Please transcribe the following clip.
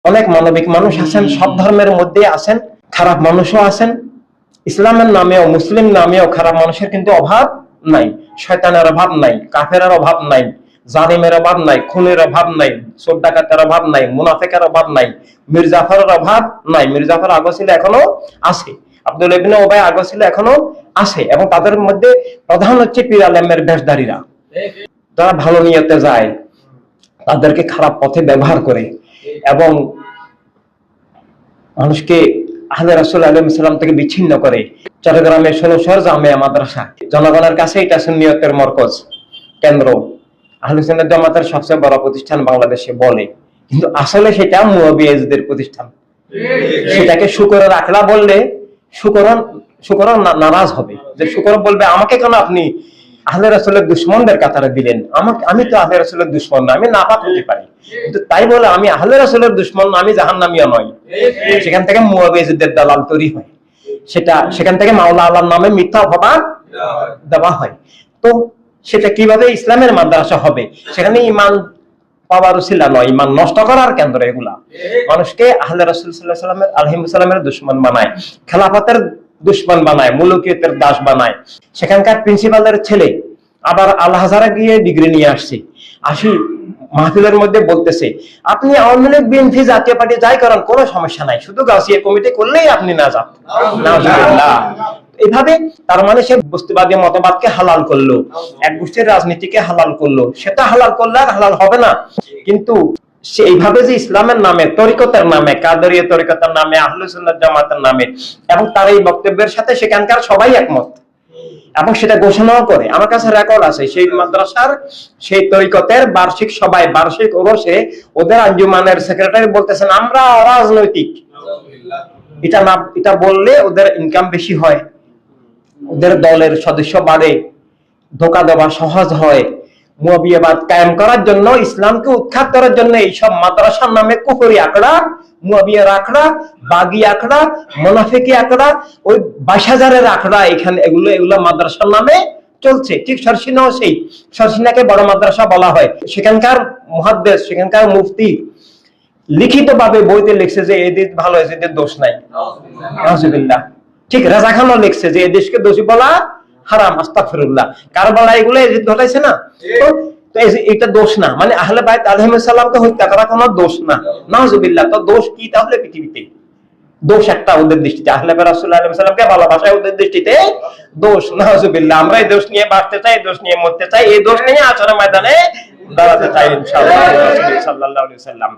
অনেক মানবিক মানুষ আছেন, সব ধর্মের মধ্যে আছেন, খারাপ মানুষও আছেন। ইসলামের নামেও মুসলিম নামেও খারাপ মানুষের কিন্তু অভাব নাই, শয়তানের অভাব নাই, কাফেরের অভাব নাই, জালিমের অভাব নাই, খুনের অভাব নাই, চোর ডাকাতের অভাব নাই, মুনাফিকের অভাব নাই, মির্জাফরের অভাব নাই। মির্জাফর আগে ছিল, এখনো আছে। আব্দুল ইবনে উবাই আগে ছিল, এখনো আছে। এবং তাদের মধ্যে প্রধান হচ্ছে পীর আলেমের বেশধারীরা, যারা ভালো নিয়তে যায়, তাদেরকে খারাপ পথে ব্যবহার করে এবং মানুষকে আহলে রাসূল আলাইহিস সালাম থেকে বিচ্ছিন্ন করে। চট্টগ্রামের 16 জামিয়া মাদ্রাসা, জনগণের কাছে এটা সুন্নিয়তের মরকজ, কেন্দ্র, আহলে সুন্নাত জামাতের সবচেয়ে বড় প্রতিষ্ঠান বাংলাদেশে বলে, কিন্তু আসলে সেটা মুয়াবিয়াদের প্রতিষ্ঠান। সেটাকে শুকরের আখড়া বললে শুকর নারাজ হবে, যে শুকর বলবে আমাকে কেন আপনি আহলে রাসূলের দুশমনদের কাতারে দিলেন, আমি তো আহলে রাসূলের দুশমন না, আমি নাপাক হতে পারি, কিন্তু তাই বলে আমি আহলে রাসূলের দুশমন না, আমি জাহান্নামীও নই। সেখান থেকে মুয়াবিয়াদের দালাল তৈরি হয়, সেখান থেকে মাওলা আল্লাহর নামে মিথ্যা অপবাদ দেওয়া হয়। তো সেটা কিভাবে ইসলামের মাদ্রাসা হবে? সেখানে ঈমান পাওয়ার উসিলা নয়, ঈমান নষ্ট করার কেন্দ্র। এগুলা মানুষকে আহলে রাসূল সাল্লাল্লাহু আলাইহি সাল্লামের দুশমন বানায়, খেলাফতের দুশমন বানায়, মুলুকিয়তের দাস বানায়। সেখানকার প্রিন্সিপালের ছেলে আবার আল হাজারে গিয়ে ডিগ্রি নিয়ে আসছে, মাহফিলের মধ্যে বলতেছে আপনি আওয়ামী লীগ, বিএনপি, জাতীয় পার্টি যাই করেন কোনো সমস্যা নাই, শুধু গাছিয়া কমিটি করলেই আপনি নাজাত। নাউজুবিল্লাহ। এইভাবে তার মানে সে বস্তুবাদী মতবাদকে হালাল করলো, এক গোষ্ঠীর রাজনীতিকে হালাল করলো। সেটা হালাল করলে আর হালাল হবে না। কিন্তু সে এইভাবে যে ইসলামের নামে, তরিকতের নামে, কাদেরিয়া তরিকতের নামে, আহলে সুন্নাত জামাতের নামে, এবং তার এই বক্তব্যের সাথে সেখানকার সবাই একমত এবং সেটা ঘোষণাও করে। আমার কাছে রেকর্ড আছে, সেই মাদ্রাসার সেই তরিকতের বার্ষিক সভায়, বার্ষিক ওরসে ওদের আঞ্জুমানের সেক্রেটারি বলতেছেন আমরা অরাজনৈতিক। এটা বললে ওদের ইনকাম বেশি হয়, ওদের দলের সদস্য বাড়ে, ধোঁকা দেওয়া সহজ হয়। মুয়াবিয়াবাদ কায়েম করার জন্য, ইসলামকে উৎখাত করার জন্য এইসব মাদ্রাসার নামে কুফরি আখড়া, মুয়াবিয়ার আখড়া, বাগি আখড়া, মুনাফিকি আখড়া, ওই 22,000-এর আখড়া এখানে এগুলো মাদ্রাসার নামে চলছে। ঠিক সরসিনাও সেই, সরসিনাকে বড় মাদ্রাসা বলা হয়। সেখানকার মুহাদ্দিস, সেখানকার মুফতি লিখিত ভাবে বইতে লিখছে যে এই দেশ ভালো, এই দেশের দোষ নাই। নাউজুবিল্লাহ। ঠিক রাজা খানও লিখছে যে এই দেশকে দোষী বলা হারাম, আস্তাগফিরুল্লাহ। কারবালা এগুলো এজিদ ঘটাইছে না, তো এটা দোষ না, মানে আহলে বাইত আলাইহিস সালামকে হত্যা করা কোনো দোষ না। নাউজুবিল্লাহ। তো দোষ কি তাহলে পৃথিবীতে? দোষ একটা ওদের দৃষ্টিতে, আহলে বাইত রাসূলুল্লাহ সাল্লাল্লাহু আলাইহি ওয়াসাল্লামকে ভালোবাসায় ওদের দৃষ্টিতে দোষ। নাউজুবিল্লাহ। আমরা এই দোষ নিয়ে বাঁচতে চাই, এই দোষ নিয়ে মরতে চাই, এই দোষ নিয়ে আচরণের ময়দানে দাঁড়াতে চাই ইনশাআল্লাহ। রাসূল সাল্লাল্লাহু আলাইহি ওয়াসাল্লাম।